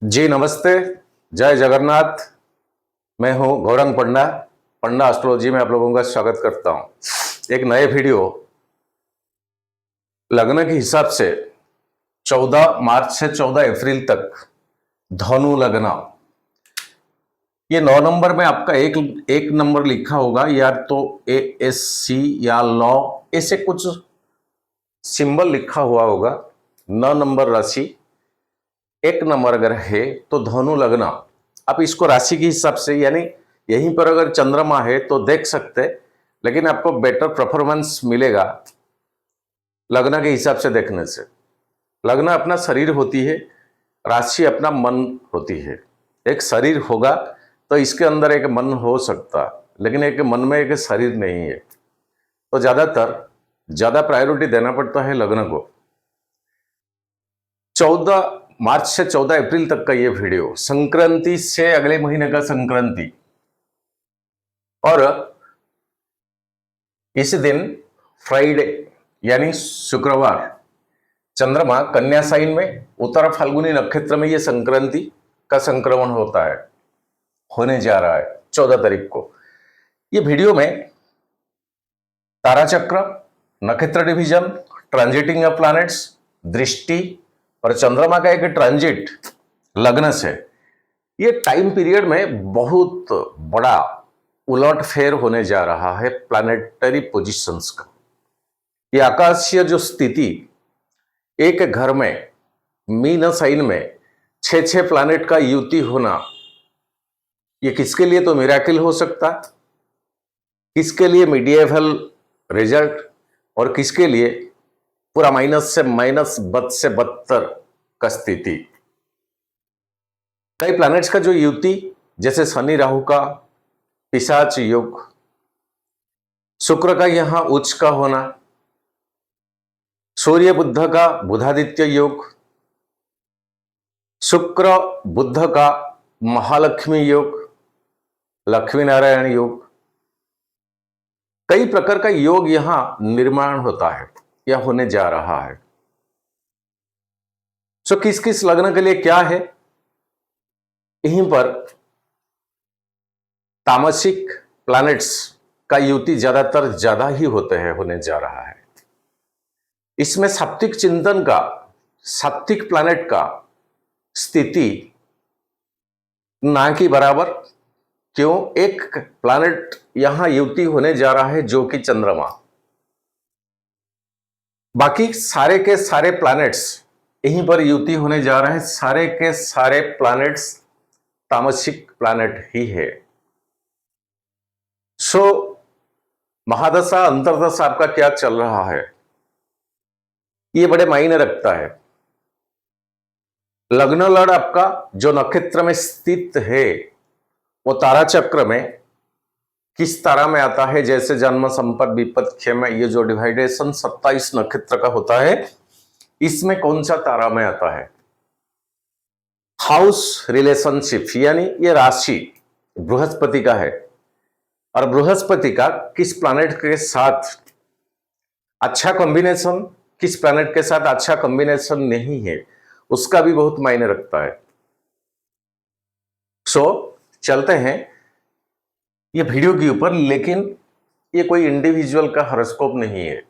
जी नमस्ते। जय जगन्नाथ। मैं हूं गौरंग पंडा। पंडा एस्ट्रोलॉजी में आप लोगों का स्वागत करता हूं। एक नए वीडियो लग्न के हिसाब से 14 मार्च से 14 अप्रैल तक धनु लग्न। ये 9 नंबर में आपका एक एक नंबर लिखा होगा, या तो ASC या लॉ, ऐसे कुछ सिंबल लिखा हुआ होगा। 9 नंबर राशि, एक नंबर अगर है तो धनु लग्न। आप इसको राशि के हिसाब से, यानी यहीं पर अगर चंद्रमा है तो देख सकते, लेकिन आपको बेटर परफॉर्मेंस मिलेगा लग्न के हिसाब से देखने से। लग्न अपना शरीर होती है, राशि अपना मन होती है। एक शरीर होगा तो इसके अंदर एक मन हो सकता, लेकिन एक मन में एक शरीर नहीं है, तो ज्यादा प्रायोरिटी देना पड़ता है लग्न को। 14 मार्च से 14 अप्रैल तक का ये वीडियो, संक्रांति से अगले महीने का संक्रांति, और इस दिन फ्राइडे यानी शुक्रवार चंद्रमा कन्या साइन में उत्तर फाल्गुनी नक्षत्र में ये संक्रांति का संक्रमण होने जा रहा है 14 तारीख को। ये वीडियो में तारा चक्र, नक्षत्र डिवीजन, ट्रांजिटिंग ऑफ प्लैनेट्स, दृष्टि और चंद्रमा का एक ट्रांजिट लग्न से, ये टाइम पीरियड में बहुत बड़ा उलट फेर होने जा रहा है प्लैनेटरी पोजीशंस का। ये आकाशीय जो स्थिति, एक घर में मीन साइन में 6 प्लैनेट का युति होना, ये किसके लिए तो मिरेकल हो सकता, किसके लिए मीडिएवल रिजल्ट, और किसके लिए पूरा माइनस से माइनस, बद से बदतर का स्थिति। कई प्लैनेट्स का जो युति, जैसे शनि राहु का पिशाच योग, शुक्र का यहां उच्च का होना, सूर्य बुद्ध का बुधादित्य योग, शुक्र बुद्ध का महालक्ष्मी योग, लक्ष्मी नारायण योग, कई प्रकार का योग यहां निर्माण होता है या होने जा रहा है। सो किस किस लग्न के लिए क्या है, यहीं पर तामसिक प्लैनेट्स का युति ज्यादा ही होने जा रहा है। इसमें सात्विक चिंतन का, सात्विक प्लैनेट का स्थिति ना की बराबर। क्यों? एक प्लैनेट यहां युति होने जा रहा है जो कि चंद्रमा। बाकी सारे के सारे प्लैनेट्स यहीं पर युति होने जा रहे हैं। सारे के सारे प्लैनेट्स तामसिक प्लैनेट ही है। सो महादशा अंतरदशा आपका क्या चल रहा है, ये बड़े मायने रखता है। लग्न लड़ आपका जो नक्षत्र में स्थित है, वो तारा चक्र में किस तारा में आता है, जैसे जन्म, संपद, विपद, क्षेम, ये जो डिवाइडेशन 27 नक्षत्र का होता है, इसमें कौन सा तारा में आता है। हाउस रिलेशनशिप, यानी ये राशि बृहस्पति का है, और बृहस्पति का किस प्लैनेट के साथ अच्छा कॉम्बिनेशन, किस प्लैनेट के साथ अच्छा कॉम्बिनेशन नहीं है, उसका भी बहुत मायने रखता है। सो चलते हैं ये वीडियो के ऊपर, लेकिन ये कोई इंडिविजुअल का हॉरोस्कोप नहीं है,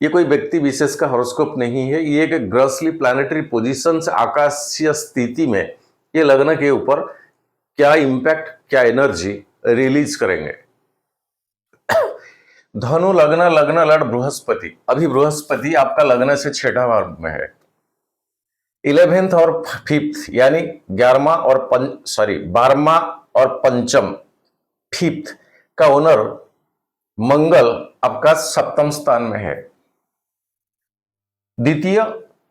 ये कोई व्यक्ति विशेष का हॉरोस्कोप नहीं है। ये एक ग्रॉसली प्लैनेटरी पोजीशंस, आकाशीय स्थिति में ये लग्न के ऊपर क्या इंपैक्ट, क्या एनर्जी रिलीज करेंगे। धनु लग्न, लग्न लड़ बृहस्पति। अभी बृहस्पति आपका लग्न से 6ठा भाव में है। 11th और 5th यानी 12वां और पंचम, 5th का ओनर मंगल आपका 7वें स्थान में है। द्वितीय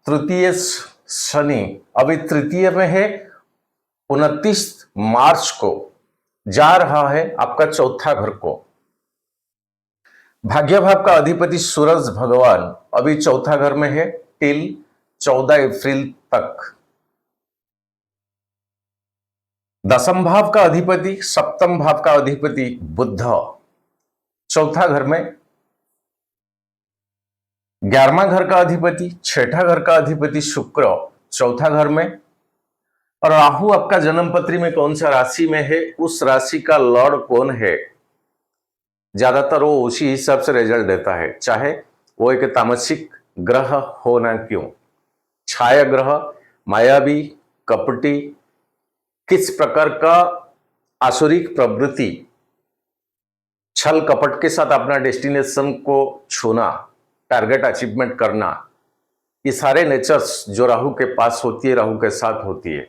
तृतीय शनि अभी तृतीय में है, 29 मार्च को जा रहा है आपका 4था घर को। भाग्य भाव का अधिपति सूरज भगवान अभी 4था घर में है टिल 14 अप्रैल तक। दसम भाव का अधिपति, सप्तम भाव का अधिपति बुध 4था घर में, 11वां घर का अधिपति, 6ठा घर का अधिपति शुक्र 4था घर में, और राहु आपका जन्म पत्री में कौन सा राशि में है, उस राशि का लॉर्ड कौन है, ज्यादातर वो उसी हिसाब से रिजल्ट देता है, चाहे वो एक तामसिक ग्रह हो ना क्यों। छाया ग्रह, मायावी, कपटी, किस प्रकार का आसुरिक प्रवृत्ति, छल कपट के साथ अपना डेस्टिनेशन को छूना, टारगेट अचीवमेंट करना, ये सारे नेचर्स जो राहु के पास होती है, राहु के साथ होती है,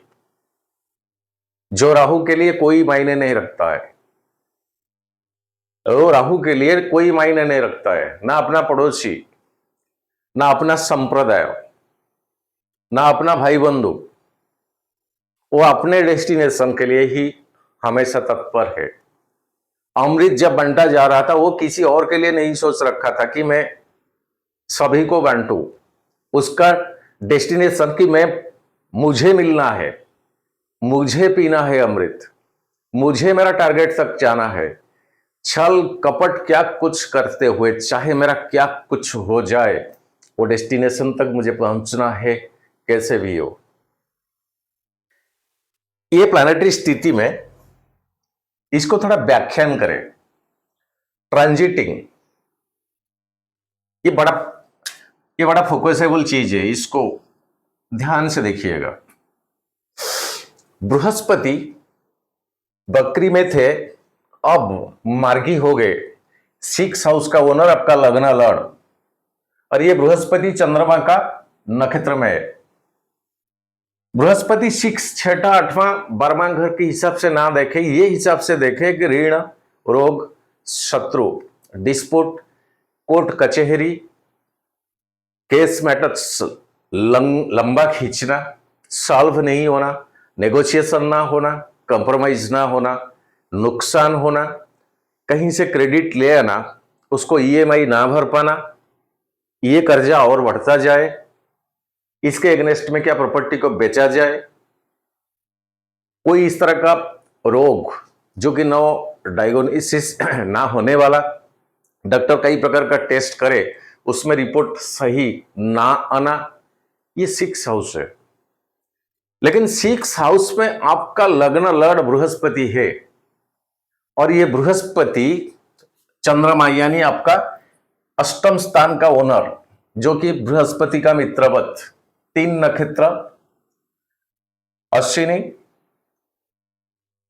जो राहु के लिए कोई मायने नहीं रखता है। वो राहु के लिए कोई मायने नहीं रखता है, ना अपना पड़ोसी, ना अपना संप्रदाय, ना अपना भाई बंधु, वो अपने डेस्टिनेशन के लिए ही हमेशा तत्पर है। अमृत जब बंटा जा रहा था, वो किसी और के लिए नहीं सोच रखा था कि मैं सभी को बांटू, उसका डेस्टिनेशन कि मैं, मुझे मिलना है, मुझे पीना है अमृत, मुझे मेरा टारगेट तक जाना है। छल कपट क्या कुछ करते हुए, चाहे मेरा क्या कुछ हो जाए, वो डेस्टिनेशन तक मुझे पहुंचना है, कैसे भी हो। ये प्लानिटरी स्थिति में इसको थोड़ा व्याख्यान करें। ट्रांजिटिंग, ये बड़ा फोकसेबल चीज है, इसको ध्यान से देखिएगा। बृहस्पति बकरी में थे, अब मार्गी हो गए। 6 हाउस का ओनर आपका लग्न लड़, और ये बृहस्पति चंद्रमा का नक्षत्र में है। बृहस्पति 6, 6, 8वां 12वां घर के हिसाब से ना देखे, ये हिसाब से देखे कि ऋण, रोग, शत्रु, डिस्प्यूट, कोर्ट कचहरी, केस मैटर्स लंबा खींचना, सॉल्व नहीं होना, नेगोशिएशन ना होना, कंप्रोमाइज ना होना, नुकसान होना, कहीं से क्रेडिट ले आना, उसको ईएमआई ना भर पाना, ये कर्जा और बढ़ता जाए, इसके एग्नेस्ट में क्या प्रॉपर्टी को बेचा जाए, कोई इस तरह का रोग जो कि नो डायग्नोसिस ना होने वाला, डॉक्टर कई प्रकार का टेस्ट करे, उसमें रिपोर्ट सही ना आना, ये 6 हाउस है। लेकिन 6 हाउस में आपका लग्न लड़ बृहस्पति है, और ये बृहस्पति चंद्रमा यानी आपका अष्टम स्थान का ओनर, जो कि बृहस्पति का मित्रवत, 3 नक्षत्र अश्विनी,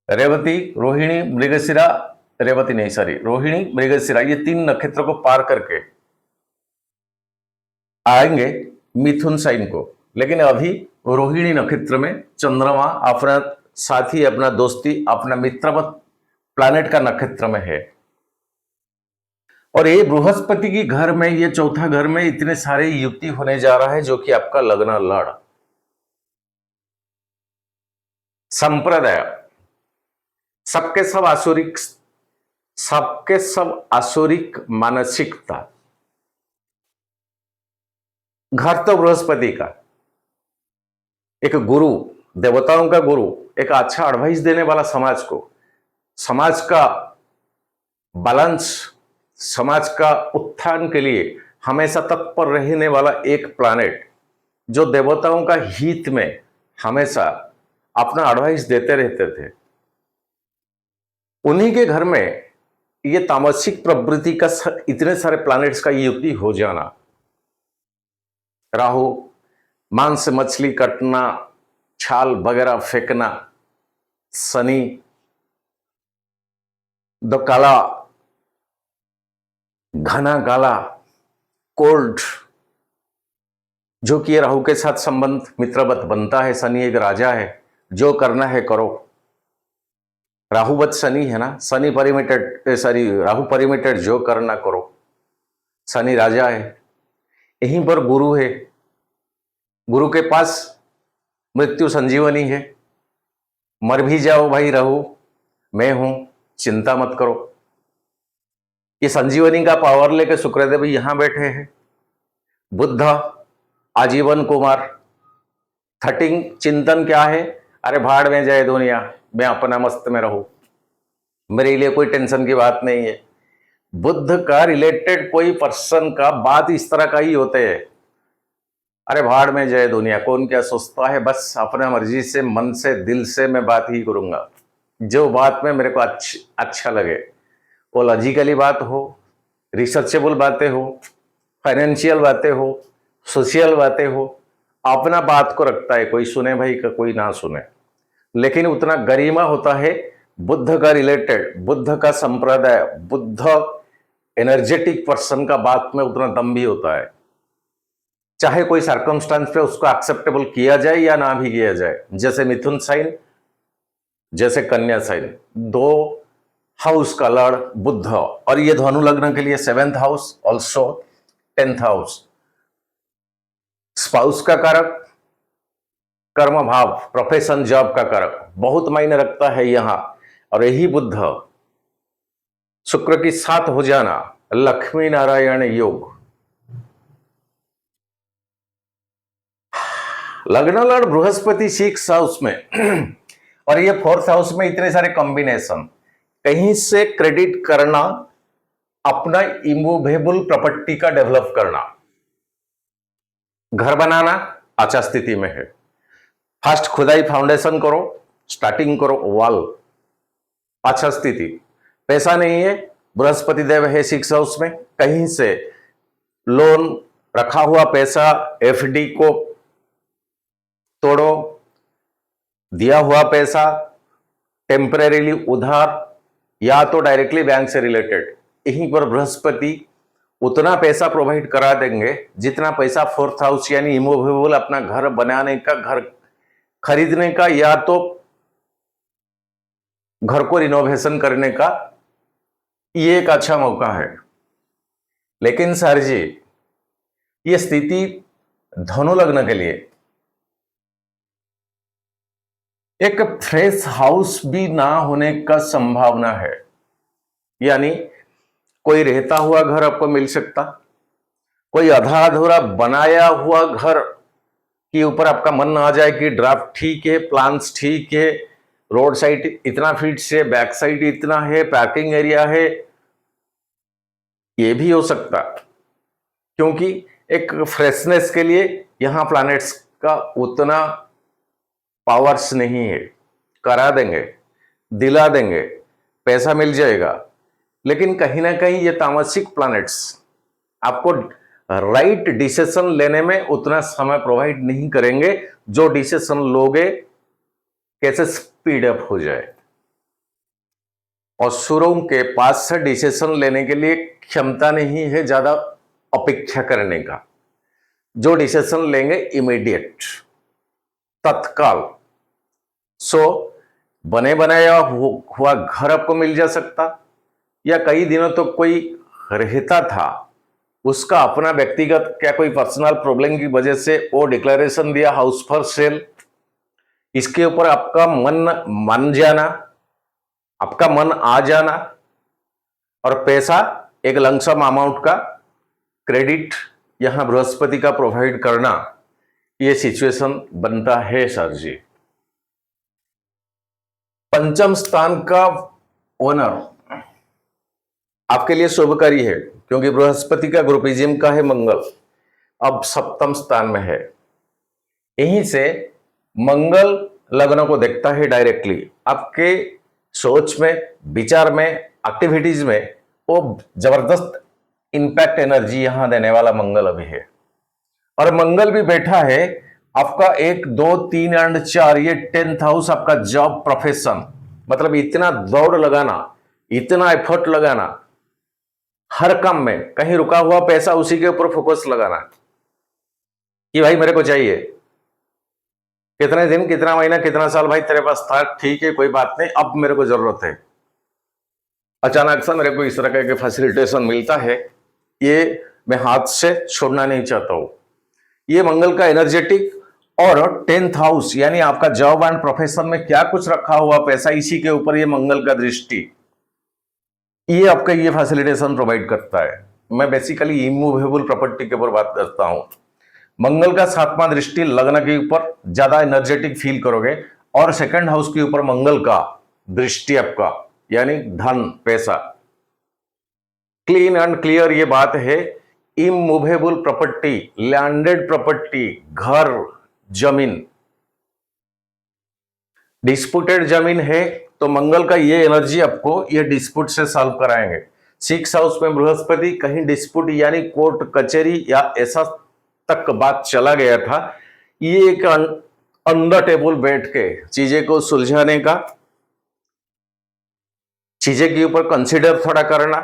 रेवती, रोहिणी, मृगशिरा, रेवती नहीं सॉरी, रोहिणी, मृगशिरा, ये 3 नक्षत्र को पार करके आएंगे मिथुन साइन को। लेकिन अभी रोहिणी नक्षत्र में चंद्रमा अपना साथी, अपना दोस्ती, अपना मित्रवत प्लैनेट का नक्षत्र में है, और ये बृहस्पति की घर में, ये चौथा घर में इतने सारे युक्ति होने जा रहा है, जो कि आपका लग्न लड़, संप्रदाय, सबके सब आसुरिक मानसिकता। घर तो बृहस्पति का, एक गुरु, देवताओं का गुरु, एक अच्छा एडवाइस देने वाला समाज को, समाज का बैलेंस, समाज का उत्थान के लिए हमेशा तत्पर रहने वाला एक प्लैनेट, जो देवताओं का हित में हमेशा अपना एडवाइस देते रहते थे, उन्हीं के घर में ये तामसिक प्रवृत्ति का इतने सारे प्लैनेट्स का युक्ति हो जाना। राहु मांस मछली कटना, छाल वगैरह फेंकना, शनि द काला, घना काला, कोल्ड, जो कि राहु के साथ संबंध मित्रवत बनता है। शनि एक राजा है, जो करना है करो। राहुवत शनि है ना, शनि परिमिटेड, सॉरी राहु परिमिटेड, जो करना करो। शनि राजा है, यहीं पर गुरु है, गुरु के पास मृत्यु संजीवनी है। मर भी जाओ भाई राहु, मैं हूं, चिंता मत करो। ये संजीवनी का पावर लेके शुक्रदेव यहां बैठे हैं। बुद्ध आजीवन कुमार, थटिंग चिंतन क्या है, अरे भाड़ में जाए दुनिया, मैं अपना मस्त में रहूं, मेरे लिए कोई टेंशन की बात नहीं है। बुद्ध का रिलेटेड कोई पर्सन का बात इस तरह का ही होते हैं। अरे भाड़ में जय दुनिया, कौन क्या सोचता है, बस अपना मर्जी से, मन से, दिल से मैं बात ही करूंगा। जो बात में मेरे को अच्छा लगे, वो लॉजिकली बात हो, रिसर्चेबल बातें हो, फाइनेंशियल बातें हो, सोशल बातें हो, अपना बात को रखता है। कोई सुने भाई का, कोई ना सुने, लेकिन उतना गरिमा होता है बुद्ध का रिलेटेड, बुद्ध का संप्रदाय, बुद्ध एनर्जेटिक पर्सन का बात में उतना दम भी होता है। चाहे कोई सर्कमस्टांस पे उसको एक्सेप्टेबल किया जाए या ना भी किया जाए, जैसे मिथुन साइन, जैसे कन्या साइन, दो हाउस का लॉर्ड बुद्ध, और ये धनु लग्न के लिए 7th house, also 10th house, spouse का कारक, कर्म भाव, प्रोफेशन, जॉब का कारक बहुत मायने रखता है यहां। और यही बुद्ध, शुक्र के साथ हो जाना, लक्ष्मी नारायण योग, लग्न लॉर्ड बृहस्पति 6th हाउस में और ये 4th हाउस में, इतने सारे कॉम्बिनेशन, कहीं से क्रेडिट करना, अपना इमूवेबल प्रॉपर्टी का डेवलप करना, घर बनाना अच्छा स्थिति में है। फर्स्ट खुदाई फाउंडेशन करो, स्टार्टिंग करो, वॉल अच्छा स्थिति। पैसा नहीं है, बृहस्पति देव है 6th हाउस में, कहीं से लोन, रखा हुआ पैसा, एफडी को तोड़ो, दिया हुआ पैसा टेम्परेरीली उधार या तो डायरेक्टली बैंक से रिलेटेड, यहीं पर बृहस्पति उतना पैसा प्रोवाइड करा देंगे जितना पैसा 4th हाउस यानी इमूवेबल, अपना घर बनाने का, घर खरीदने का, या तो घर को रिनोवेशन करने का, ये एक अच्छा मौका है। लेकिन सर जी, ये स्थिति धनु लग्न के लिए एक फ्रेश हाउस भी ना होने का संभावना है, यानी कोई रहता हुआ घर आपको मिल सकता, कोई आधा अधूरा बनाया हुआ घर के ऊपर आपका मन आ जाए कि ड्राफ्ट ठीक है, प्लान्स ठीक है, रोड साइड इतना फीट से, बैक साइड इतना है, पार्किंग एरिया है, ये भी हो सकता, क्योंकि एक फ्रेशनेस के लिए यहां प्लैनेट्स का उतना पावर्स नहीं है। करा देंगे, दिला देंगे, पैसा मिल जाएगा, लेकिन कहीं ना कहीं ये तामसिक प्लैनेट्स आपको राइट डिसीजन लेने में उतना समय प्रोवाइड नहीं करेंगे, जो डिसीजन लोगे कैसे स्पीड अप हो जाए। और शुरू के पास से डिसीजन लेने के लिए क्षमता नहीं है ज्यादा अपेक्षा करने का, जो डिसीजन लेंगे इमीडिएट, तत्काल। सो बने बनाया हुआ घर आपको मिल जा सकता, या कई दिनों तो कोई रहता था, उसका अपना व्यक्तिगत क्या कोई पर्सनल प्रॉब्लम की वजह से वो डिक्लेरेशन दिया हाउस फॉर सेल, इसके ऊपर आपका मन मान जाना, आपका मन आ जाना, और पैसा एक लमसम अमाउंट का क्रेडिट यहां बृहस्पति का प्रोवाइड करना, ये सिचुएशन बनता है सर जी। पंचम स्थान का ओनर आपके लिए शुभकारी है, क्योंकि बृहस्पति का ग्रुपिज्म का है मंगल, अब 7th स्थान में है। यहीं से मंगल लग्न को देखता है डायरेक्टली, आपके सोच में, विचार में, एक्टिविटीज में वो जबरदस्त इंपैक्ट एनर्जी यहां देने वाला मंगल अभी है। और मंगल भी बैठा है आपका 1, 2, 3 एंड 4, ये 10th हाउस आपका जॉब, प्रोफेशन, मतलब इतना दौड़ लगाना, इतना एफर्ट लगाना हर काम में, कहीं रुका हुआ पैसा उसी के ऊपर फोकस लगाना कि भाई मेरे को चाहिए, कितने दिन, कितना महीना, कितना साल भाई तेरे पास था, ठीक है कोई बात नहीं, अब मेरे को जरूरत है। अचानक से मेरे को इस तरह का फैसिलिटेशन मिलता है, ये मैं हाथ से छोड़ना नहीं चाहता हूं। ये मंगल का एनर्जेटिक, और 10th हाउस यानी आपका जॉब एंड प्रोफेशन में क्या कुछ रखा हुआ पैसा, इसी के ऊपर ये मंगल का दृष्टि, ये आपका ये फैसिलिटेशन प्रोवाइड करता है। मैं बेसिकली इमूवेबल प्रॉपर्टी के ऊपर बात करता हूं। मंगल का 7वां दृष्टि लग्न के ऊपर ज्यादा एनर्जेटिक फील करोगे, और 2nd हाउस के ऊपर मंगल का दृष्टि आपका, यानी धन, पैसा, क्लीन एंड क्लियर ये बात है, इमूवेबल प्रॉपर्टी, लैंडेड प्रॉपर्टी, घर, जमीन, डिस्प्यूटेड जमीन है तो मंगल का ये एनर्जी आपको ये डिस्प्यूट से सॉल्व कराएंगे। 6 हाउस में बृहस्पति, कहीं डिस्प्यूट यानी कोर्ट कचहरी या ऐसा तक बात चला गया था, ये एक अंडर टेबल बैठ के चीजें को सुलझाने का, चीजें के ऊपर कंसिडर थोड़ा करना,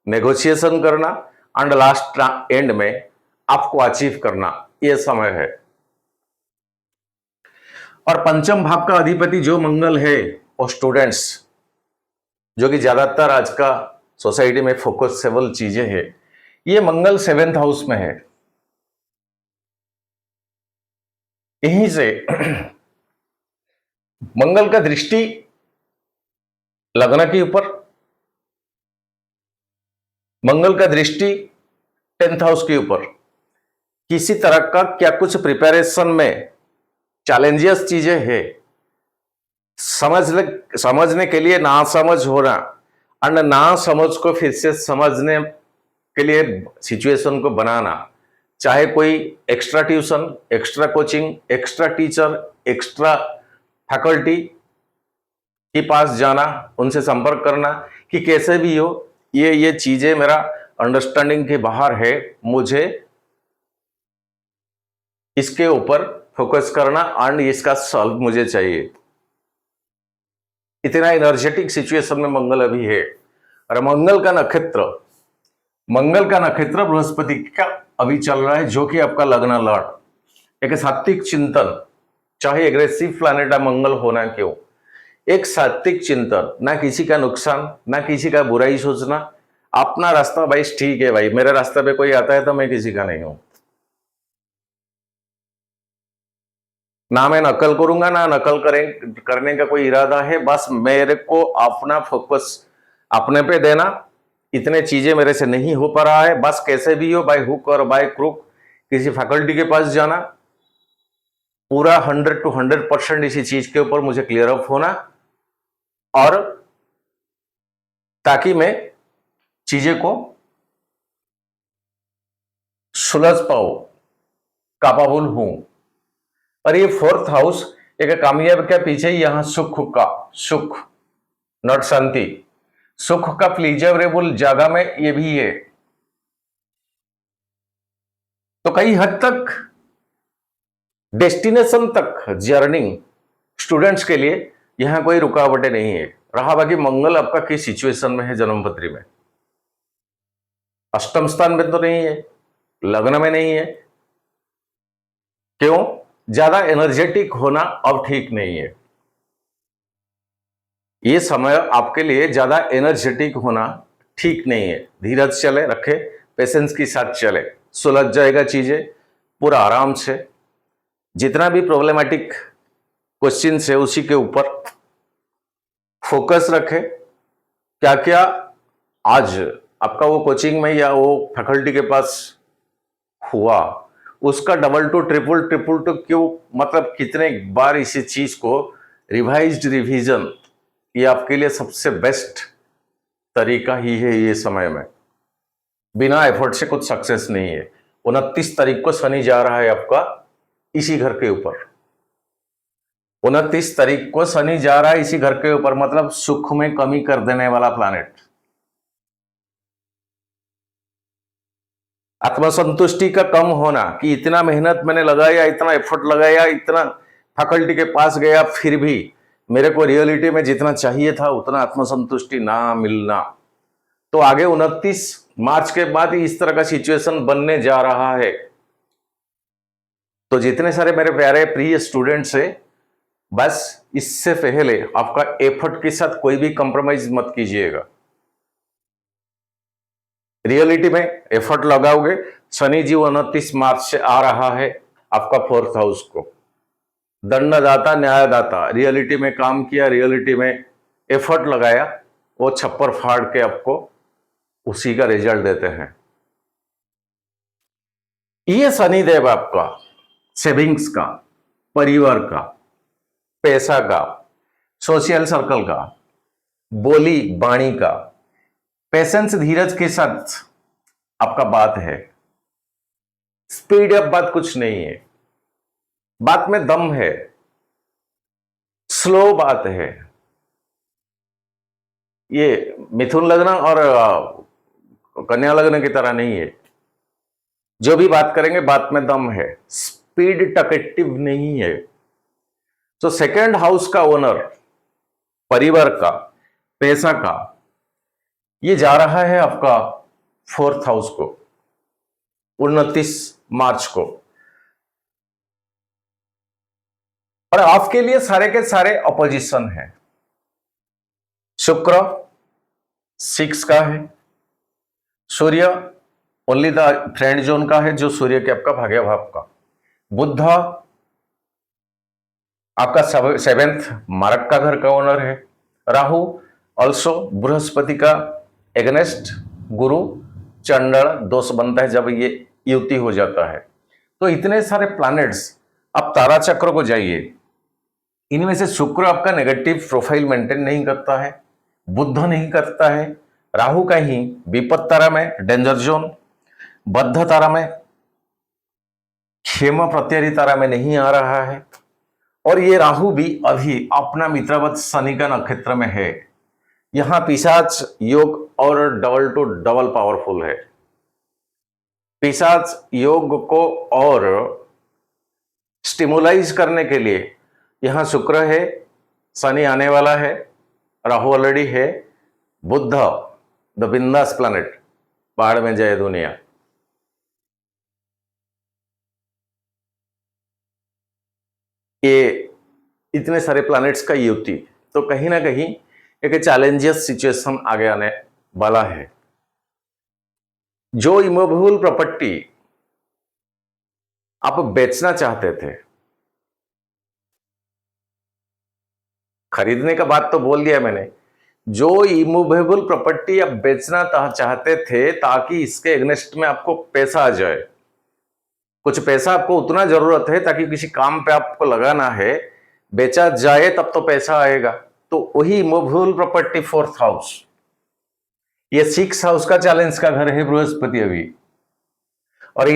नेगोशिएशन करना एंड लास्ट एंड में आपको अचीव करना, ये समय है। और पंचम भाव का अधिपति जो मंगल है वो स्टूडेंट्स, जो कि ज्यादातर आज का सोसाइटी में फोकसेबल चीजें है, ये मंगल 7th हाउस में है। यहीं से मंगल का दृष्टि लग्न के ऊपर, मंगल का दृष्टि 10th हाउस के ऊपर, किसी तरह का क्या कुछ प्रिपरेशन में चैलेंजियस चीजें है, समझने के लिए ना समझ होना और ना समझ को फिर से समझने के लिए सिचुएशन को बनाना, चाहे कोई extra tuition, extra coaching, extra teacher, extra faculty के पास जाना, उनसे संपर्क करना, कि कैसे भी हो ये चीजें मेरा अंडरस्टैंडिंग के बाहर है, मुझे इसके ऊपर फोकस करना एंड इसका सॉल्व मुझे चाहिए। इतना एनर्जेटिक सिचुएशन में मंगल अभी है। और मंगल का नक्षत्र बृहस्पति का अभी चल रहा है, जो कि आपका लग्न लॉर्ड, एक सात्विक चिंतन, चाहे एग्रेसिव प्लैनेट मंगल होना क्यों, एक सात्विक चिंतन, ना किसी का नुकसान, ना किसी का बुराई सोचना, अपना रास्ता भाई ठीक है, भाई मेरे रास्ते पे कोई आता है तो मैं किसी का नहीं हूं, ना मैं नकल करूंगा, ना नकल करने का कोई इरादा है, बस मेरे को अपना फोकस अपने पे देना, इतने चीजें मेरे से नहीं हो पा रहा है, बस कैसे भी हो, बाय हुक और बाय क्रुक किसी फैकल्टी के पास जाना, पूरा 100 to 100% इसी चीज के ऊपर मुझे क्लियर अप होना, और ताकि मैं चीजें को सुलझ पाऊं, कापाबुल हूं। और ये 4th हाउस एक कामयाब के पीछे यहां सुख नॉट शांति, सुख का प्लीजरेबल जगह में ये भी है, तो कई हद तक डेस्टिनेशन तक जर्निंग स्टूडेंट्स के लिए यहां कोई रुकावटें नहीं है। रहा बाकी मंगल आपका किस सिचुएशन में है जन्मपत्री में, अष्टम स्थान में तो नहीं है, लग्न में नहीं है, क्यों, ज्यादा एनर्जेटिक होना अब ठीक नहीं है। ये समय आपके लिए ज्यादा एनर्जेटिक होना ठीक नहीं है। धीरज चले रखे, पेशेंस के साथ चले, सुलझ जाएगा चीजें पूरा आराम से। जितना भी प्रॉब्लमेटिक क्वेश्चन है उसी के ऊपर फोकस रखे। क्या क्या आज आपका वो कोचिंग में या वो फैकल्टी के पास हुआ, उसका डबल टू ट्रिपल टू क्यों, मतलब कितने बार इसी चीज को रिवीजन, ये आपके लिए सबसे बेस्ट तरीका ही है। ये समय में बिना एफर्ट से कुछ सक्सेस नहीं है। 29 तारीख को शनि जा रहा है आपका इसी घर के ऊपर, 29 तारीख को शनि जा रहा है इसी घर के ऊपर, मतलब सुख में कमी कर देने वाला प्लैनेट। आत्मसंतुष्टि का कम होना कि इतना मेहनत मैंने लगाया, इतना एफर्ट लगाया, इतना फैकल्टी के पास गया, फिर भी मेरे को रियलिटी में जितना चाहिए था उतना आत्मसंतुष्टि ना मिलना। तो आगे 29 मार्च के बाद ही इस तरह का सिचुएशन बनने जा रहा है। तो जितने सारे मेरे प्यारे प्रिय स्टूडेंट्स है, बस इससे पहले आपका एफर्ट के साथ कोई भी कंप्रोमाइज मत कीजिएगा। रियलिटी में एफर्ट लगाओगे, शनि जी 29 मार्च से आ रहा है आपका 4th हाउस को, दंडदाता न्यायदाता, रियलिटी में काम किया, रियलिटी में एफर्ट लगाया, वो छप्पर फाड़ के आपको उसी का रिजल्ट देते हैं। ये शनिदेव आपका सेविंग्स का, परिवार का, पैसा का, सोशल सर्कल का, बोली बाणी का, पेशेंस धीरज के साथ आपका बात है, स्पीड अप बात कुछ नहीं है, बात में दम है, स्लो बात है। ये मिथुन लग्न और कन्या लग्न की तरह नहीं है। जो भी बात करेंगे बात में दम है, स्पीड टकेटिव नहीं है। तो सेकेंड हाउस का ओनर, परिवार का, पैसा का, ये जा रहा है आपका फोर्थ हाउस को 29 मार्च को। और आपके लिए सारे के सारे अपोजिशन है। शुक्र 6 का है, सूर्य ओनली द फ्रेंड जोन का है, जो सूर्य के आपका भाग्य भाव का। बुध आपका 7th मार्क का घर का ओनर है। राहु ऑल्सो बृहस्पति का एगनेस्ट, गुरु चंडल दोष बनता है जब ये युति हो जाता है। तो इतने सारे प्लैनेट्स, आप तारा चक्र को जाइए, इनमें से शुक्र आपका नेगेटिव प्रोफाइल मेंटेन नहीं करता है, बुध नहीं करता है, राहु का ही विपद तारा में डेंजर जोन, बद्ध तारा में, क्षेम प्रत्यरी तारा में नहीं आ रहा है। और ये राहु भी अभी अपना मित्रवत शनि का नक्षत्र में है। यहां पिशाच योग और डबल टू डबल पावरफुल है। पिशाच योग को और स्टिमुलाइज करने के लिए यहां शुक्र है, शनि आने वाला है, राहु ऑलरेडी है, बुध द बिंदास प्लैनेट, बाढ़ में जय दुनिया। ये इतने सारे प्लैनेट्स का युति, तो कहीं ना कहीं एक चैलेंजियस सिचुएशन आगे आने वाला है। जो इमूवेबल प्रॉपर्टी आप बेचना चाहते थे, खरीदने का बात तो बोल दिया मैंने, जो इमूवेबल प्रॉपर्टी आप बेचना चाहते थे ताकि इसके एग्नेस्ट में आपको पैसा आ जाए, कुछ पैसा आपको उतना जरूरत है ताकि किसी काम पे आपको लगाना है, बेचा जाए तब तो पैसा आएगा, तो वही इमूवेबल प्रॉपर्टी फोर्थ हाउस। ये 6 हाउस का चैलेंज का घर है बृहस्पति अभी। और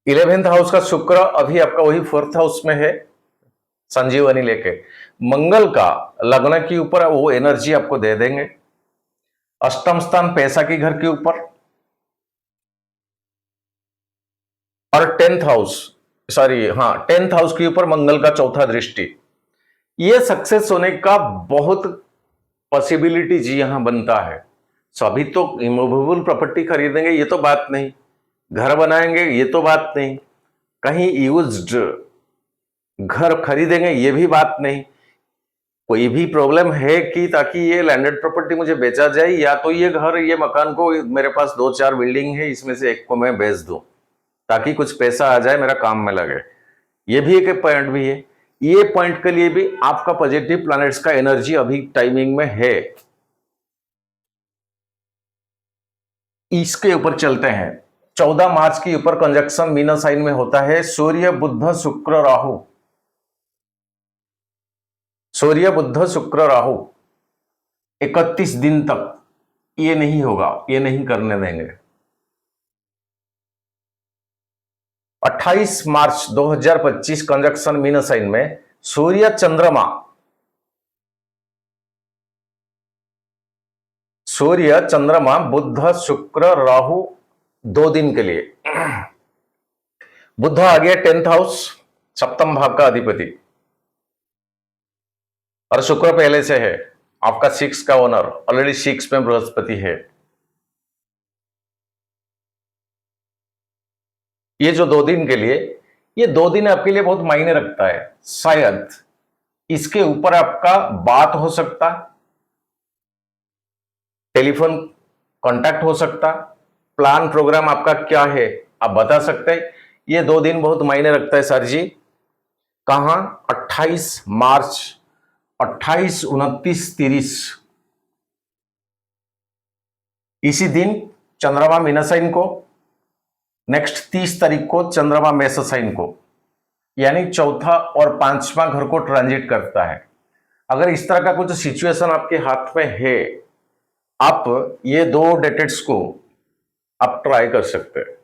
11th हाउस का शुक्र अभी आपका वही फोर्थ हाउस में है, संजीवनी लेके। मंगल का लग्न के ऊपर वो एनर्जी आपको दे देंगे। अष्टम स्थान पैसा के घर के ऊपर, और 10th हाउस के ऊपर मंगल का चौथा दृष्टि। ये सक्सेस होने का बहुत पॉसिबिलिटी जी यहां बनता है। अभी तो इमूवेबल प्रॉपर्टी खरीदेंगे ये तो बात नहीं, घर बनाएंगे ये तो बात नहीं, कहीं यूज्ड घर खरीदेंगे ये भी बात नहीं। कोई भी प्रॉब्लम है कि ताकि ये लैंडेड प्रॉपर्टी मुझे बेचा जाए, या तो ये घर, ये मकान को, मेरे पास 2-4 बिल्डिंग है, इसमें से एक को मैं बेच दूं ताकि कुछ पैसा आ जाए, मेरा काम में लगे। ये भी एक पॉइंट भी है। ये पॉइंट के लिए भी आपका पॉजिटिव प्लैनेट्स का एनर्जी अभी टाइमिंग में है। इसके ऊपर चलते हैं। 14 मार्च के ऊपर कंजक्शन मीना साइन में होता है सूर्य बुध शुक्र राहु। सूर्य बुध शुक्र राहु 31 दिन तक ये नहीं होगा, ये नहीं करने देंगे। 28 मार्च 2025 कंजक्शन मीन साइन में सूर्य चंद्रमा बुध शुक्र राहु 2 दिन के लिए। बुध आ गया 10th हाउस, सप्तम भाव का अधिपति, और शुक्र पहले से है आपका 6 का ओनर, ऑलरेडी 6 में बृहस्पति है। ये जो 2 दिन के लिए, ये 2 दिन आपके लिए बहुत मायने रखता है। शायद इसके ऊपर आपका बात हो सकता, टेलीफोन कांटेक्ट हो सकता, प्लान प्रोग्राम आपका क्या है आप बता सकते हैं। ये 2 दिन बहुत मायने रखता है सर जी। कहां? 28 मार्च, 28, 29, 30 इसी दिन चंद्रमा मीन साइन को, नेक्स्ट 30 तारीख को चंद्रमा मेष साइन को, यानी चौथा और 5वां घर को ट्रांजिट करता है। अगर इस तरह का कुछ सिचुएशन आपके हाथ में है, आप ये 2 डेटेड्स को आप ट्राई कर सकते हैं।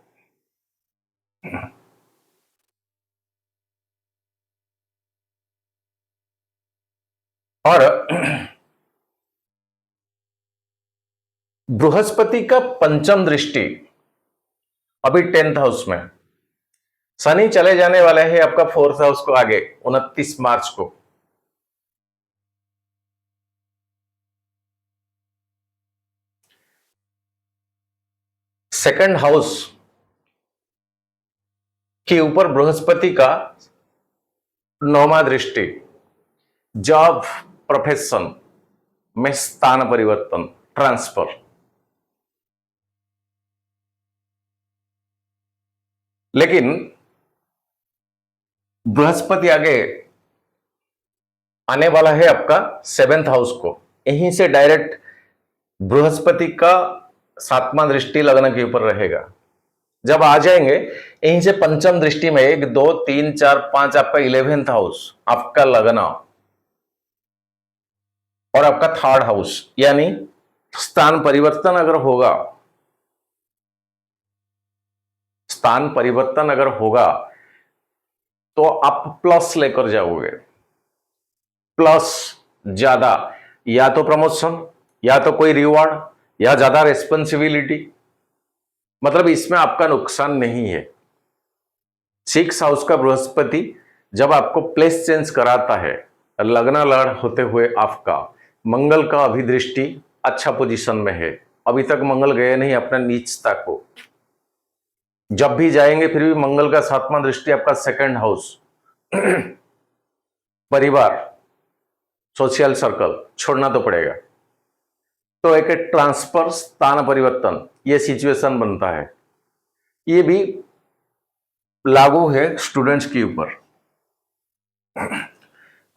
और बृहस्पति का पंचम दृष्टि अभी 10th हाउस में, शनि चले जाने वाले हैं आपका 4th हाउस को आगे 29 मार्च को। सेकंड हाउस के ऊपर बृहस्पति का 9वां दृष्टि, जॉब प्रोफेशन में स्थान परिवर्तन, ट्रांसफर। लेकिन बृहस्पति आगे आने वाला है आपका 7th हाउस को, यहीं से डायरेक्ट बृहस्पति का 7वां दृष्टि लग्न के ऊपर रहेगा। जब आ जाएंगे यहीं से पंचम दृष्टि में 1 2 3 4 5 आपका 11th हाउस, आपका लग्न और आपका 3rd हाउस, यानी स्थान परिवर्तन अगर होगा, स्थान परिवर्तन अगर होगा तो आप प्लस लेकर जाओगे, प्लस ज्यादा, या तो प्रमोशन या तो कोई रिवॉर्ड या ज्यादा रेस्पॉन्सिबिलिटी, मतलब इसमें आपका नुकसान नहीं है। 6th हाउस का बृहस्पति जब आपको प्लेस चेंज कराता है, लग्न लड़ होते हुए आपका मंगल का अभिदृष्टि अच्छा पोजीशन में है, अभी तक मंगल गए नहीं अपना नीचता को, जब भी जाएंगे फिर भी मंगल का 7वां दृष्टि आपका 2nd हाउस, परिवार, सोशल सर्कल छोड़ना तो पड़ेगा, तो एक ट्रांसफर, स्थान परिवर्तन, ये सिचुएशन बनता है। ये भी लागू है स्टूडेंट्स के ऊपर।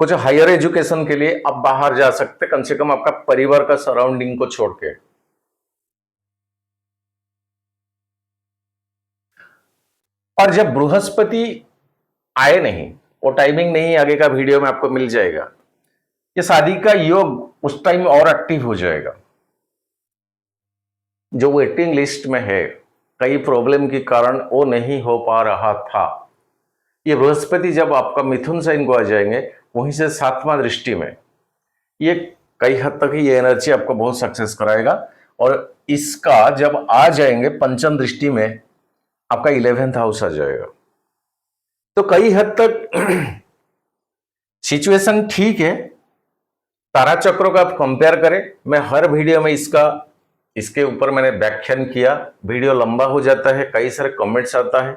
कुछ हायर एजुकेशन के लिए आप बाहर जा सकते, कम से कम आपका परिवार का सराउंडिंग को छोड़ के। और जब बृहस्पति आए नहीं, वो टाइमिंग नहीं, आगे का वीडियो में आपको मिल जाएगा, ये शादी का योग उस टाइम और एक्टिव हो जाएगा। जो वेटिंग लिस्ट में है, कई प्रॉब्लम के कारण वो नहीं हो पा रहा था, ये बृहस्पति जब आपका मिथुन साइन को आ जाएंगे वहीं से 7वां दृष्टि में, ये कई हद तक ये एनर्जी आपको बहुत सक्सेस कराएगा। और इसका जब आ जाएंगे पंचम दृष्टि में, आपका 11th हाउस आ जाएगा, तो कई हद तक सिचुएशन ठीक है। तारा चक्रों का आप कंपेयर करें, मैं हर वीडियो में इसके ऊपर मैंने व्याख्यान किया, वीडियो लंबा हो जाता है, कई सारे कमेंट्स आता है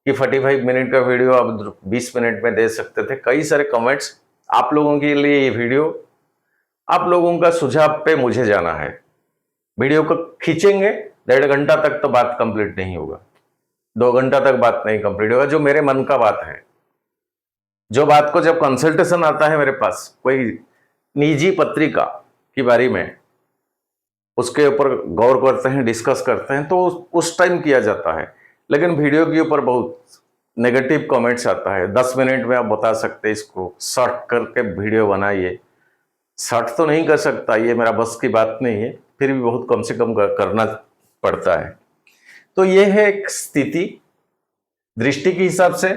कि 45 मिनट का वीडियो आप 20 मिनट में दे सकते थे, कई सारे कमेंट्स। आप लोगों के लिए ये वीडियो, आप लोगों का सुझाव पे मुझे जाना है। वीडियो को खींचेंगे 1.5 घंटा तक तो बात कंप्लीट नहीं होगा, 2 घंटा तक बात नहीं कंप्लीट होगा, जो मेरे मन का बात है, जो बात को जब कंसल्टेशन आता है मेरे पास कोई निजी पत्रिका की बारे में, उसके ऊपर गौर करते हैं, डिस्कस करते हैं, तो उस टाइम किया जाता है। लेकिन वीडियो के ऊपर बहुत नेगेटिव कमेंट्स आता है, 10 मिनट में आप बता सकते, इसको शॉर्ट करके वीडियो बनाइए। शॉर्ट तो नहीं कर सकता, ये मेरा बस की बात नहीं है, फिर भी बहुत कम से कम करना पड़ता है। तो ये है एक स्थिति, दृष्टि के हिसाब से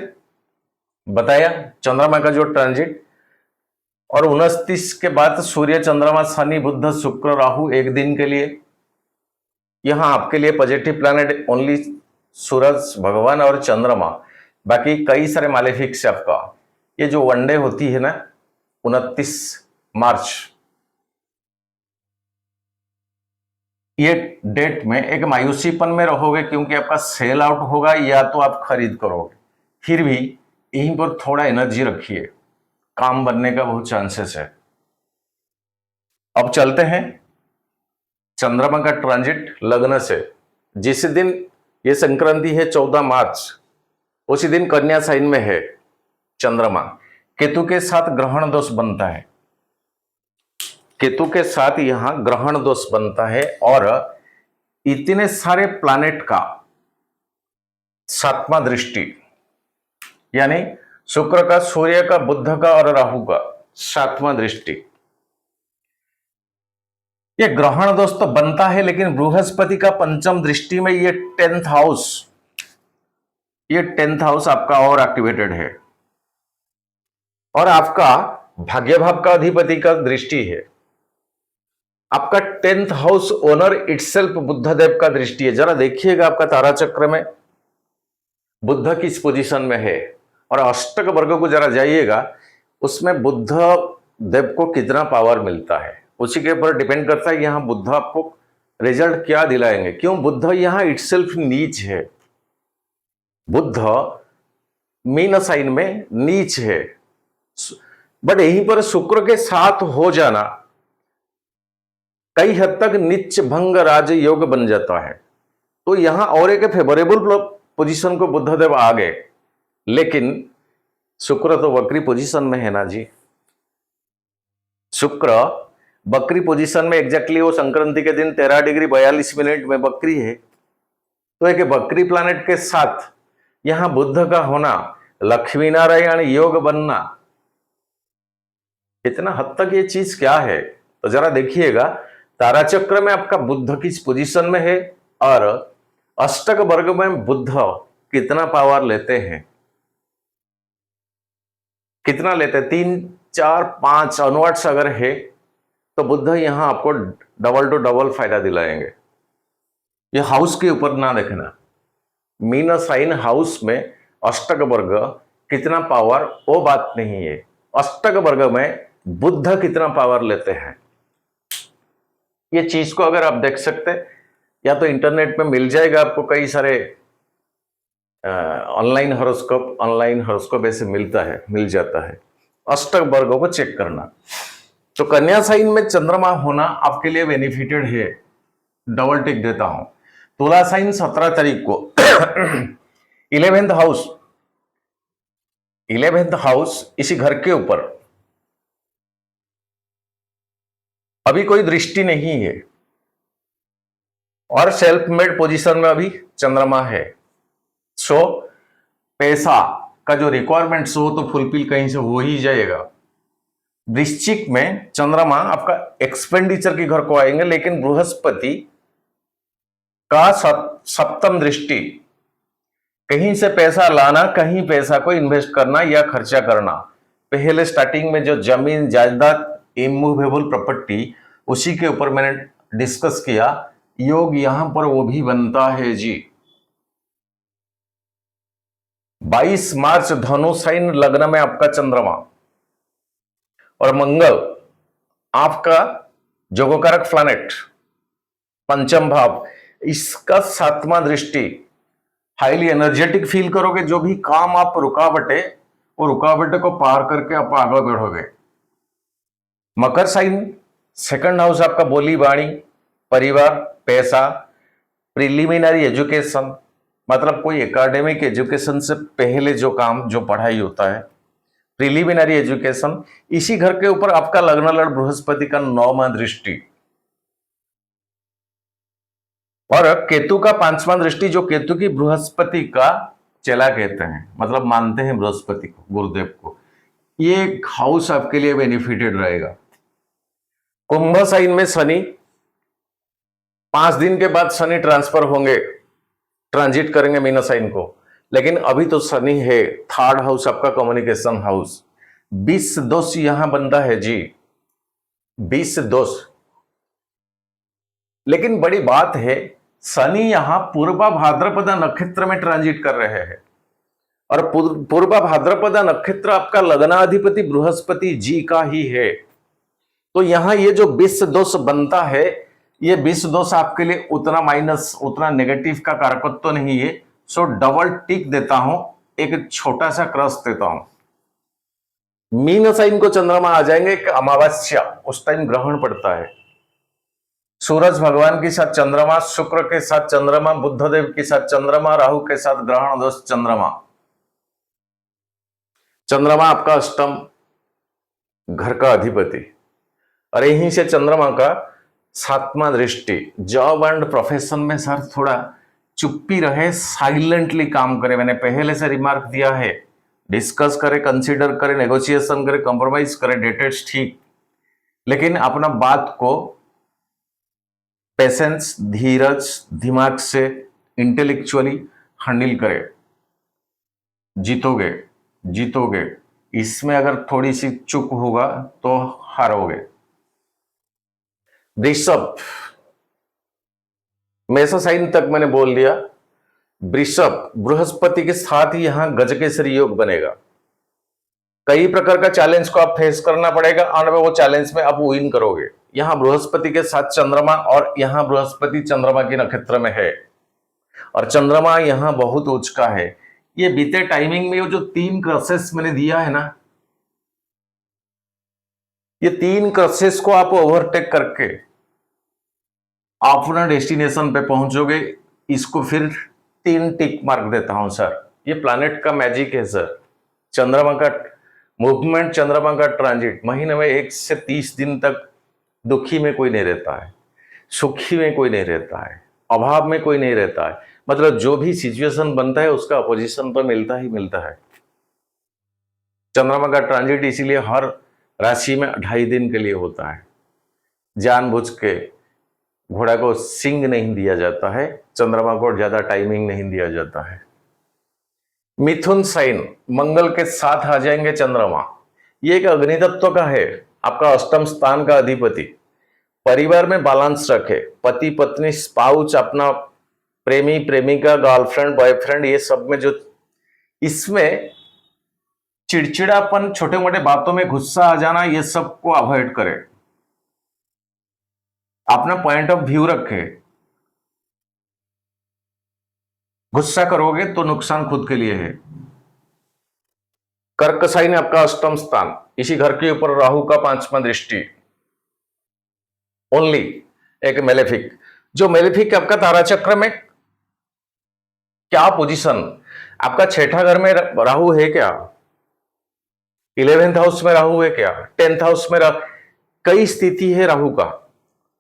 बताया, चंद्रमा का जो ट्रांजिट, और 29 के बाद सूर्य, चंद्रमा, शनि, बुध, शुक्र, राहु 1 दिन के लिए। यहां आपके लिए पॉजिटिव प्लैनेट ओनली सूरज भगवान और चंद्रमा, बाकी कई सारे मालेफिक्स आपका। ये जो वनडे होती है ना 29 मार्च, ये डेट में एक मायूसीपन में रहोगे, क्योंकि आपका सेल आउट होगा या तो आप खरीद करोगे, फिर भी यहीं पर थोड़ा एनर्जी रखिए, काम बनने का बहुत चांसेस है। अब चलते हैं चंद्रमा का ट्रांजिट लग्न से। जिस दिन ये संक्रांति है 14 मार्च, उसी दिन कन्या साइन में है चंद्रमा, केतु के साथ ग्रहण दोष बनता है, केतु के साथ यहां ग्रहण दोष बनता है, और इतने सारे प्लैनेट का 7वां दृष्टि, यानी शुक्र का, सूर्य का, बुध का और राहु का 7वां दृष्टि, ये ग्रहण दोस्तों बनता है, लेकिन बृहस्पति का पंचम दृष्टि में ये 10th हाउस, ये 10th हाउस आपका और एक्टिवेटेड है, और आपका भाग्य भाव का अधिपति का दृष्टि है। आपका 10th house owner itself Buddhadev का दृष्टि है। जरा देखिएगा आपका तारा चक्र में बुद्ध किस पोजीशन में है, और अष्टक वर्ग को जरा जाइएगा, उसमें बुद्ध देव को कितना पावर मिलता है, उसी के ऊपर डिपेंड करता है यहां बुद्ध आपको रिजल्ट क्या दिलाएंगे। क्यों? बुद्ध यहां इटसेल्फ नीच है, बुद्ध मीन साइन में नीच है, बट यहीं पर शुक्र के साथ हो जाना कई हद तक नीच भंग राज योग बन जाता है। तो यहां और एक फेवरेबल पोजीशन को बुद्धदेव आ गए, लेकिन शुक्र तो वक्री पोजीशन में है ना जी। शुक्र बकरी पोजीशन में एग्जैक्टली वो संक्रांति के दिन 13 डिग्री 42 मिनट में बकरी है। तो एक बकरी प्लैनेट के साथ यहां बुद्ध का होना, लक्ष्मी नारायण योग बनना, इतना हद तक ये चीज क्या है। तो जरा देखिएगा तारा चक्र में आपका बुद्ध किस पोजीशन में है, और अष्टक वर्ग में बुद्ध कितना पावर लेते हैं, कितना लेते हैं, 3 4 5 ऑनवर्ड्स अगर है तो बुद्ध यहां आपको डबल टू डबल फायदा दिलाएंगे। ये हाउस के ऊपर ना देखना, मीन साइन हाउस में अष्टक वर्ग कितना पावर वो बात नहीं है, अष्टक वर्ग में बुद्ध कितना पावर लेते हैं, ये चीज को अगर आप देख सकते, या तो इंटरनेट में मिल जाएगा आपको, कई सारे ऑनलाइन हॉरोस्कोप ऐसे मिलता है, मिल जाता है, अष्टक वर्गों को चेक करना। तो कन्या साइन में चंद्रमा होना आपके लिए बेनिफिटेड है, डबल टिक देता हूं। तुला साइन 17 तारीख को 11th हाउस इसी घर के ऊपर अभी कोई दृष्टि नहीं है, और सेल्फ मेड पोजीशन में अभी चंद्रमा है। सो पैसा का जो रिक्वायरमेंट्स हो तो फुलफिल कहीं से हो ही जाएगा। वृश्चिक में चंद्रमा आपका एक्सपेंडिचर के घर को आएंगे, लेकिन बृहस्पति का सप्तम दृष्टि, कहीं से पैसा लाना, कहीं पैसा को इन्वेस्ट करना या खर्चा करना। पहले स्टार्टिंग में जो जमीन जायदाद इमूवेबल प्रॉपर्टी, उसी के ऊपर मैंने डिस्कस किया, योग यहां पर वो भी बनता है जी। 22 मार्च धनु साइन लग्न में आपका चंद्रमा, और मंगल आपका जोगकारक प्लैनेट पंचम भाव, इसका 7वां दृष्टि, हाईली एनर्जेटिक फील करोगे, जो भी काम आप रुकावटें, वो रुकावटें को पार करके आप आगे बढ़ोगे। मकर साइन सेकंड हाउस आपका बोली वाणी, परिवार, पैसा, प्रिलिमिनरी एजुकेशन, मतलब कोई एकेडमिक एजुकेशन से पहले जो काम, जो पढ़ाई होता है, प्रिलिमिनरी एजुकेशन, इसी घर के ऊपर आपका लग्न लड़ बृहस्पति का 9वां दृष्टि, और केतु का 5वां दृष्टि, जो केतु की बृहस्पति का चेला कहते हैं, मतलब मानते हैं बृहस्पति को, गुरुदेव को। ये हाउस आपके लिए बेनिफिटेड रहेगा। कुंभ साइन में शनि, 5 दिन के बाद शनि ट्रांसफर होंगे, ट्रांजिट करेंगे मीन साइन को, लेकिन अभी तो शनि है 3rd हाउस आपका कम्युनिकेशन हाउस। 20 दोष यहां बनता है जी, 20 दोष। लेकिन बड़ी बात है, शनि यहां पूर्वा भाद्रपदा नक्षत्र में ट्रांजिट कर रहे हैं, और पूर्वा भाद्रपदा नक्षत्र आपका लग्नाधिपति बृहस्पति जी का ही है। तो यहां ये जो 20 दोष बनता है, ये 20 दोष आपके लिए उतना माइनस, उतना नेगेटिव का कारकत्व तो नहीं है। सो डबल टिक देता हूं, एक छोटा सा क्रॉस देता हूं। मीन साइन को चंद्रमा आ जाएंगे कि अमावस्या, उस टाइम ग्रहण पड़ता है। सूरज भगवान के साथ चंद्रमा, शुक्र के साथ चंद्रमा, बुद्धदेव के साथ चंद्रमा, राहु के साथ ग्रहण दोष चंद्रमा। चंद्रमा आपका अष्टम घर का अधिपति, और यहीं से चंद्रमा का 7वां दृष्टि। जॉब एंड प्रोफेशन में सर थोड़ा चुप्पी रहे, साइलेंटली काम करे, मैंने पहले से रिमार्क दिया है, डिस्कस करे, कंसीडर करे, नेगोशिएशन करे, कॉम्प्रोमाइज करे, डेटेड ठीक, लेकिन अपना बात को पेशेंस, धीरज, दिमाग से इंटेलेक्चुअली हैंडल करे, जीतोगे, जीतोगे। इसमें अगर थोड़ी सी चूक होगा तो हारोगे। वृषभ, मेष साइन तक मैंने बोल दिया। वृषभ, बृहस्पति के साथ ही यहां गजकेसरी योग बनेगा। कई प्रकार का चैलेंज को आप फेस करना पड़ेगा और वो चैलेंज में आप विन करोगे। यहां बृहस्पति के साथ चंद्रमा, और यहां बृहस्पति चंद्रमा के नक्षत्र में है और चंद्रमा यहां बहुत उच्च का है। ये बीते टाइमिंग में वो जो 3 क्रसेस मैंने दिया है ना, ये 3 क्रसेस को आप ओवरटेक करके आप अपना डेस्टिनेशन पे पहुंचोगे। इसको फिर 3 टिक मार्क देता हूं सर। ये प्लैनेट का मैजिक है सर। चंद्रमा का मूवमेंट, चंद्रमा का ट्रांजिट, महीने में 1 से 30 दिन तक दुखी में कोई नहीं रहता है, सुखी में कोई नहीं रहता है, अभाव में कोई नहीं रहता है। मतलब जो भी सिचुएशन बनता है उसका अपोजिशन तो मिलता ही मिलता है। चंद्रमा का ट्रांजिट इसीलिए हर राशि में 2.5 दिन के लिए होता है। जानबूझ के घोड़ा को सिंग नहीं दिया जाता है, चंद्रमा को ज्यादा टाइमिंग नहीं दिया जाता है। मिथुन साइन, मंगल के साथ आ जाएंगे चंद्रमा। ये एक अग्नि तत्व का है, आपका अष्टम स्थान का अधिपति। परिवार में बैलेंस रखे, पति पत्नी, स्पाउस, अपना प्रेमी प्रेमिका, गर्लफ्रेंड बॉयफ्रेंड, ये सब में जो इसमें चिड़चिड़ापन, छोटे मोटे बातों में गुस्सा आ जाना, ये सब को अवॉइड करें। अपना पॉइंट ऑफ व्यू रखे। गुस्सा करोगे तो नुकसान खुद के लिए है। कर्क साइन आपका अष्टम स्थान, इसी घर के ऊपर राहु का 5वां दृष्टि। ओनली एक मेलेफिक, जो मेलेफिक आपका तारा चक्र में क्या पोजीशन, आपका 6ठा घर में राहु है क्या, 11th हाउस में राहु है क्या, 10th हाउस में कई स्थिति है राहु का।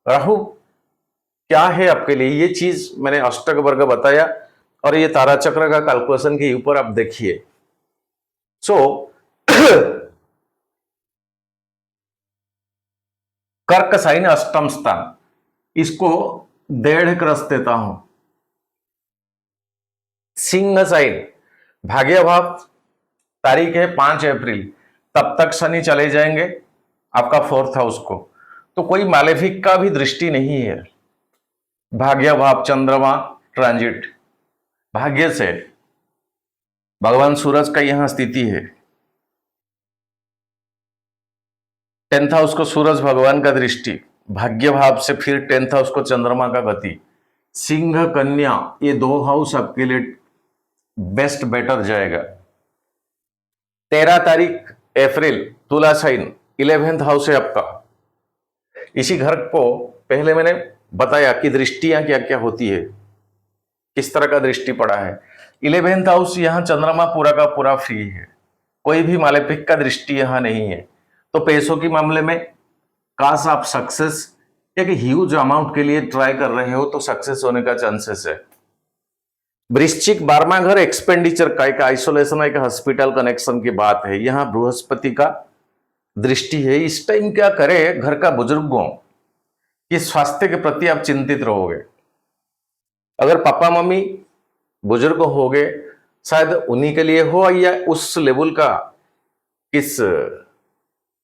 राहु क्या है आपके लिए, ये चीज मैंने अष्टक वर्ग बताया और ये तारा चक्र का कैलकुलेशन के ऊपर आप देखिए। कर्क साइन अष्टम स्थान, इसको 1.5 क्रस देता हूं। सिंह साइन भाग्य भाव, तारीख है 5 अप्रैल, तब तक शनि चले जाएंगे आपका 4th हाउस को, तो कोई मालेफिक का भी दृष्टि नहीं है। भाग्य भाव, चंद्रमा ट्रांजिट, भाग्य से भगवान सूरज का यहां स्थिति है। 10th हाउस को सूरज भगवान का दृष्टि, भाग्य भाव से फिर 10th हाउस को चंद्रमा का गति। सिंह कन्या, ये 2 हाउस आपके लिए बेस्ट बेटर जाएगा। 13 तारीख अप्रैल, तुला साइन, 11th हाउस है आपका। इसी घर को पहले मैंने बताया कि दृष्टियां क्या क्या होती है, किस तरह का दृष्टि पड़ा है। 11th हाउस, यहां चंद्रमा पूरा का पूरा फ्री है, कोई भी मालेफिक का दृष्टि यहां नहीं है। तो पैसों के मामले में काश आप सक्सेस एक ह्यूज अमाउंट के लिए ट्राई कर रहे हो तो सक्सेस होने का चांसेस है। वृश्चिक 12वां घर एक्सपेंडिचर का, एक आइसोलेशन, एक हॉस्पिटल कनेक्शन की बात है। यहां बृहस्पति का दृष्टि है। इस टाइम क्या करें, घर का बुजुर्गों के स्वास्थ्य के प्रति आप चिंतित रहोगे। अगर पापा मम्मी बुजुर्ग हो गए, शायद उन्हीं के लिए हो या उस लेवल का किस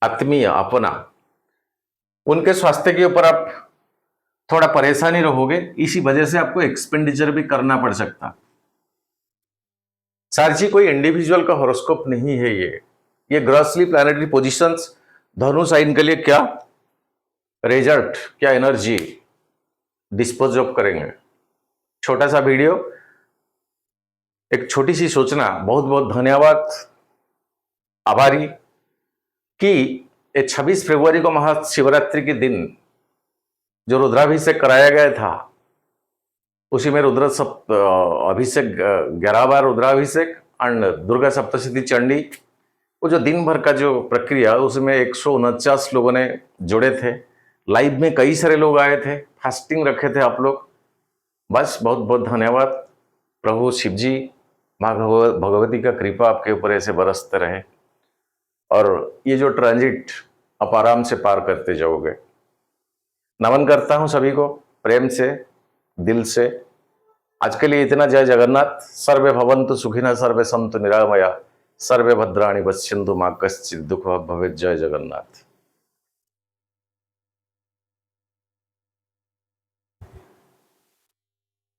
आत्मीय अपना, उनके स्वास्थ्य के ऊपर आप थोड़ा परेशानी रहोगे, इसी वजह से आपको एक्सपेंडिचर भी करना पड़ सकता। सार्ची कोई इंडिविजुअल का हॉरोस्कोप नहीं है। ये ग्रॉसली प्लैनेटरी पोजीशंस धनु साइन के लिए क्या रिजल्ट, क्या एनर्जी डिस्पोज ऑफ करेंगे। छोटा सा वीडियो, एक छोटी सी सूचना। बहुत बहुत धन्यवाद, आभारी कि 26 फरवरी को महाशिवरात्रि के दिन जो रुद्राभिषेक कराया गया था, उसी में रुद्र अभिषेक 11 बार रुद्राभिषेक एंड दुर्गा सप्तशती चंडी, वो जो दिन भर का जो प्रक्रिया, उसमें 149 लोगों ने जुड़े थे। लाइव में कई सारे लोग आए थे, फास्टिंग रखे थे आप लोग। बस बहुत बहुत धन्यवाद। प्रभु शिव जी, माँ भगवती का कृपा आपके ऊपर ऐसे बरसते रहे और ये जो ट्रांजिट आप आराम से पार करते जाओगे। नमन करता हूं सभी को। प्रेम से, दिल से। आज के लिए इतना। जय जगन्नाथ। सर्वे भवन्तु सुखिनः, सर्वे सन्तु निरामया, सर्वे भद्राणि पश्यन्तु मा कश्चित् दुःखभाग् भवेत्। जय जगन्नाथ।